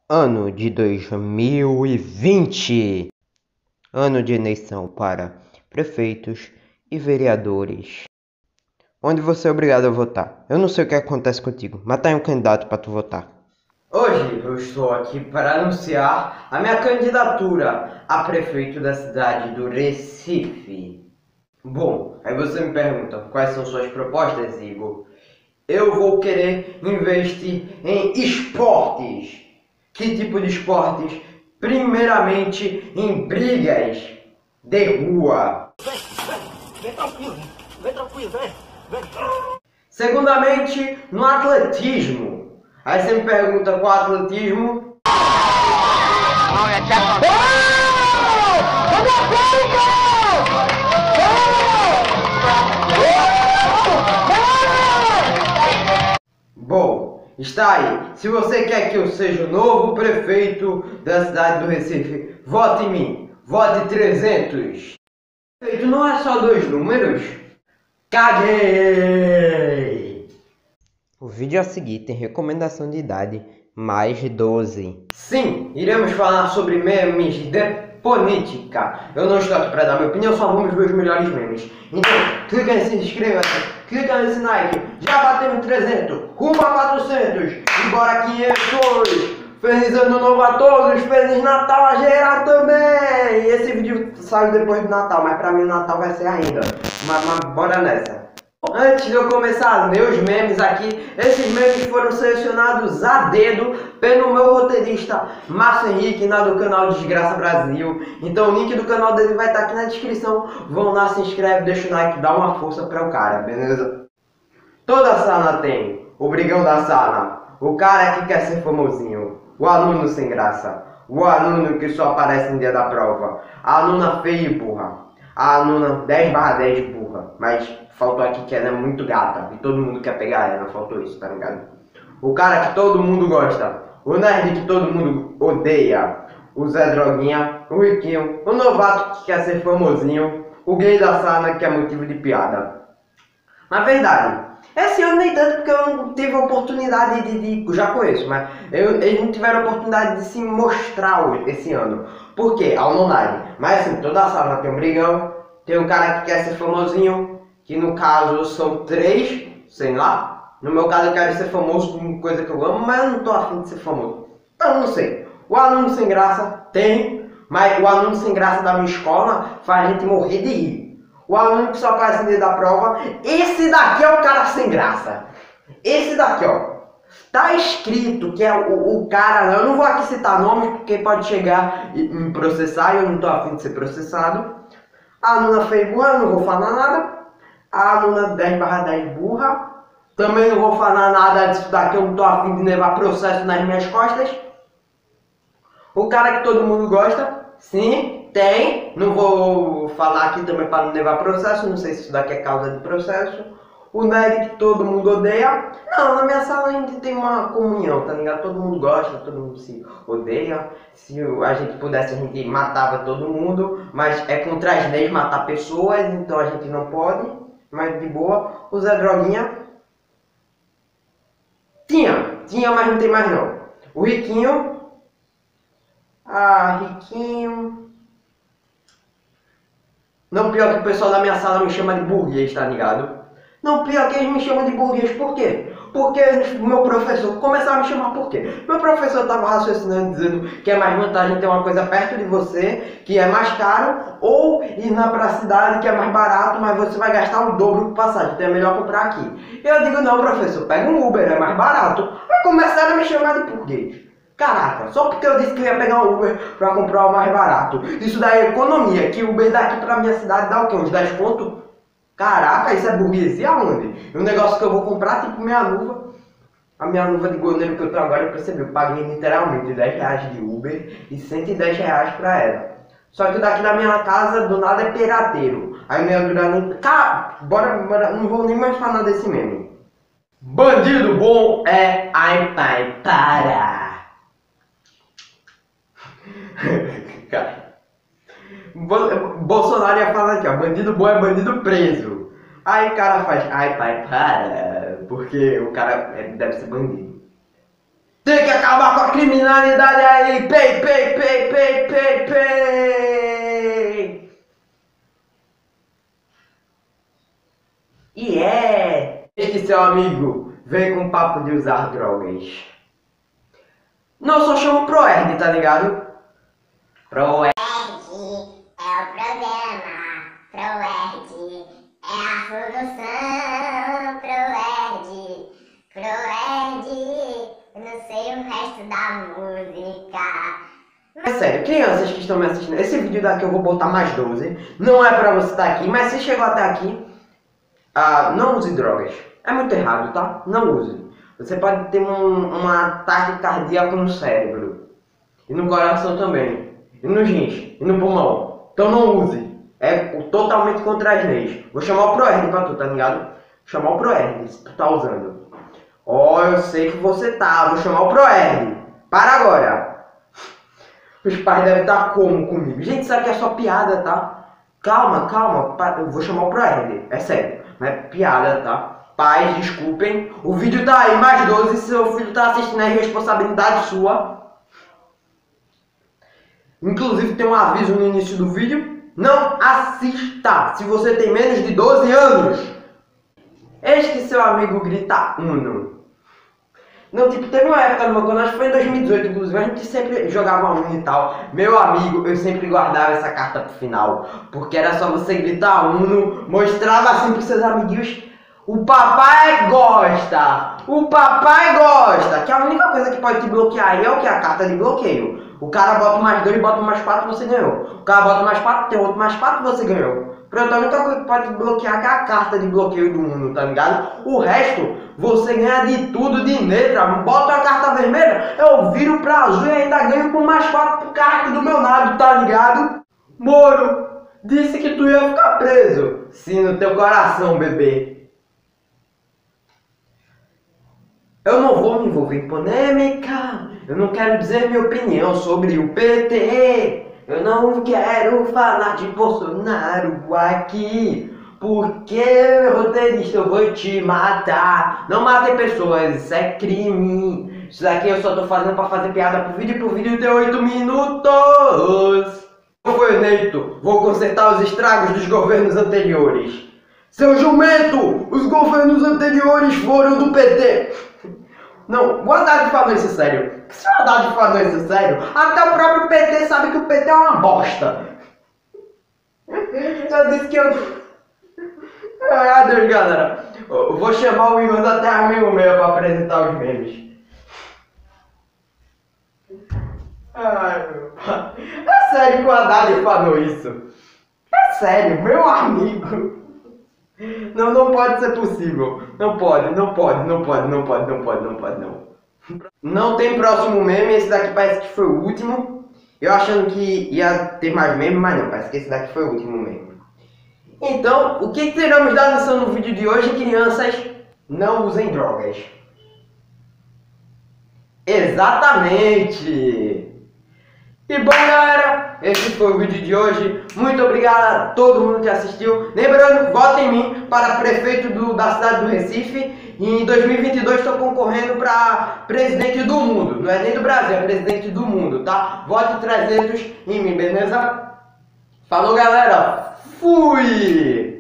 Ano de 2020, ano de eleição para prefeitos e vereadores, onde você é obrigado a votar. Eu não sei o que acontece contigo, mas tá aí um candidato para tu votar. Hoje eu estou aqui para anunciar a minha candidatura a prefeito da cidade do Recife. Bom, aí você me pergunta, quais são suas propostas, Igor? Eu vou querer investir em esportes. Que tipo de esportes? Primeiramente em brigas de rua. Vem tranquilo, vem. Segundamente, no atletismo. Aí você me pergunta qual atletismo? Bom, está aí. Se você quer que eu seja o novo prefeito da cidade do Recife, vote em mim. Vote 300. Prefeito não é só dois números? Caguei! O vídeo a seguir tem recomendação de idade mais 12. Sim, iremos falar sobre memes de política. Eu não estou aqui para dar minha opinião, só vamos ver os melhores memes. Então, clica em se inscreva, clica nesse like. Já batemos 300, rumo a 400 e bora 500. Feliz ano novo a todos, Feliz Natal a geral também. Esse vídeo saiu depois do Natal, mas pra mim o Natal vai ser ainda. Mas bora nessa. Antes de eu começar a ler os memes aqui, esses memes foram selecionados a dedo pelo meu roteirista Márcio Henrique, do canal Desgraça Brasil. Então o link do canal dele vai estar aqui na descrição. Vão lá, se inscreve, deixa o like, dá uma força para o cara, beleza? Toda sala tem o brigão da sala, o cara que quer ser famosinho, o aluno sem graça, o aluno que só aparece no dia da prova, a aluna feia e burra, a aluna 10/10 burra, mas faltou aqui que ela é muito gata e todo mundo quer pegar ela, faltou isso, tá ligado? O cara que todo mundo gosta, o nerd que todo mundo odeia, o Zé Droguinha, o riquinho, o novato que quer ser famosinho, o gay da sala que é motivo de piada. Na verdade, esse ano nem tanto porque eu não tive a oportunidade de já conheço, mas eles não tiveram a oportunidade de se mostrar esse ano. Por quê? A online. Mas assim, toda a sala tem um brigão, tem um cara que quer ser famosinho, que no caso são 3, sei lá. No meu caso eu quero ser famoso com coisa que eu amo, mas eu não tô afim de ser famoso. Então não sei. O aluno sem graça tem, mas o aluno sem graça da minha escola faz a gente morrer de rir. O aluno que só aparece no dia da prova, esse daqui é o cara sem graça. Esse daqui, ó. Tá escrito que é o cara, eu não vou aqui citar nomes porque pode chegar e me processar e eu não tô afim de ser processado. A aluna feia e burra, eu não vou falar nada. A aluna 10/10 burra, também não vou falar nada disso daqui, eu não tô afim de levar processo nas minhas costas. O cara que todo mundo gosta, sim, tem. Não vou falar aqui também para não levar processo, não sei se isso daqui é causa de processo. O nerd que todo mundo odeia. Não, na minha sala a gente tem uma comunhão, tá ligado? Todo mundo gosta, todo mundo se odeia. Se a gente pudesse, a gente matava todo mundo, mas é contra as leis matar pessoas, então a gente não pode. Mas de boa. O Zé Droguinha tinha, mas não tem mais não. O Riquinho. Riquinho. Não, pior que o pessoal da minha sala me chama de burguês, tá ligado? Não, pior que eles me chamam de burguês, por quê? Porque o meu professor começava a me chamar por quê? Meu professor estava raciocinando, dizendo que é mais vantagem ter uma coisa perto de você, que é mais caro, ou ir pra cidade, que é mais barato, mas você vai gastar o dobro de passagem, então é melhor comprar aqui. Eu digo, não, professor, pega um Uber, é mais barato. Aí começaram a me chamar de burguês. Caraca, só porque eu disse que eu ia pegar um Uber pra comprar o mais barato. Isso daí é economia, que o Uber daqui pra minha cidade dá o quê? Uns 10 conto? Caraca, isso é burguesia onde? E um negócio que eu vou comprar, tipo minha luva. A minha luva de goleiro que eu tenho agora, eu percebi, eu paguei literalmente R$10 de Uber e R$110 pra ela. Só que daqui da minha casa, do nada é pirateiro. Aí não ia durar nem... Cara, bora, não vou nem mais falar desse meme. Bandido bom é... Ai, pai, para! Cara, Bolsonaro ia falar aqui, ó, bandido bom é bandido preso. Aí o cara faz, ai pai, para, porque o cara deve ser bandido. Tem que acabar com a criminalidade aí. Pei, pei, pei, pei, pei, pei. E este seu amigo veio com papo de usar drogas. Não, só chamo Proerd, tá ligado? Proerd é o problema, Proerd é a solução, Proerd, eu não sei o resto da música. É sério, crianças que estão me assistindo, esse vídeo daqui eu vou botar mais 12. Não é pra você estar aqui, mas se chegou até aqui, não use drogas. É muito errado, tá? Não use. Você pode ter um ataque cardíaco no cérebro. E no coração também. E nos rins. E no pulmão. Então não use. É totalmente contra as leis. Vou chamar o Proerd pra tu, tá ligado? Vou chamar o Proerd, se tu tá usando. Eu sei que você tá. Vou chamar o Proerd. Para agora. Os pais devem estar como comigo? Gente, isso aqui é só piada, tá? Calma. Eu vou chamar o Proerd. É sério. Não é piada, tá? Pais, desculpem. O vídeo tá aí, mais 12. Se seu filho tá assistindo, é responsabilidade sua. Inclusive tem um aviso no início do vídeo. Não assista se você tem menos de 12 anos. Eis que seu amigo grita Uno. Não, tipo, teve uma época no meu canal, acho que foi em 2018, inclusive, a gente sempre jogava Uno e tal. Meu amigo, eu sempre guardava essa carta pro final. Porque era só você gritar Uno, mostrava assim pros seus amiguinhos. O papai gosta! O papai gosta! Que a única coisa que pode te bloquear aí é o que? A carta de bloqueio. O cara bota mais 2, bota mais 4, você ganhou. O cara bota mais 4, tem outro mais 4, você ganhou. Pronto, a única coisa que pode te bloquear é a carta de bloqueio do Uno, tá ligado? O resto, você ganha de tudo de letra. Bota a carta vermelha, eu viro pra azul e ainda ganho com mais 4 pro cara aqui do meu lado, tá ligado? Moro, disse que tu ia ficar preso. Sim, no teu coração, bebê. Eu não vou me envolver em polêmica, eu não quero dizer minha opinião sobre o PT. Eu não quero falar de Bolsonaro aqui, porque roteirista eu vou te matar. Não matei pessoas, isso é crime. Isso daqui eu só tô fazendo pra fazer piada pro vídeo ter 8 minutos. Eu fui eleito, vou consertar os estragos dos governos anteriores. Seu jumento, os governos anteriores foram do PT. Não, o Haddad falou isso sério. Se o Haddad falou isso sério, até o próprio PT sabe que o PT é uma bosta. Eu disse que eu... Adeus, galera. Eu vou chamar o Igor da Terra Meio Meia pra apresentar os memes. Ai, meu pai. É sério que o Haddad falou isso. É sério, meu amigo. Não pode ser possível. Não pode. Não tem próximo meme, esse daqui parece que foi o último. Eu achando que ia ter mais meme, mas não, parece que esse daqui foi o último meme. Então, o que teremos da lição no vídeo de hoje, crianças? Não usem drogas. Exatamente! E bom, galera, esse foi o vídeo de hoje. Muito obrigado a todo mundo que assistiu. Lembrando, votem em mim para prefeito da cidade do Recife. E em 2022 estou concorrendo para presidente do mundo. Não é nem do Brasil, é presidente do mundo, tá? Vote 300 em mim, beleza? Falou, galera. Fui!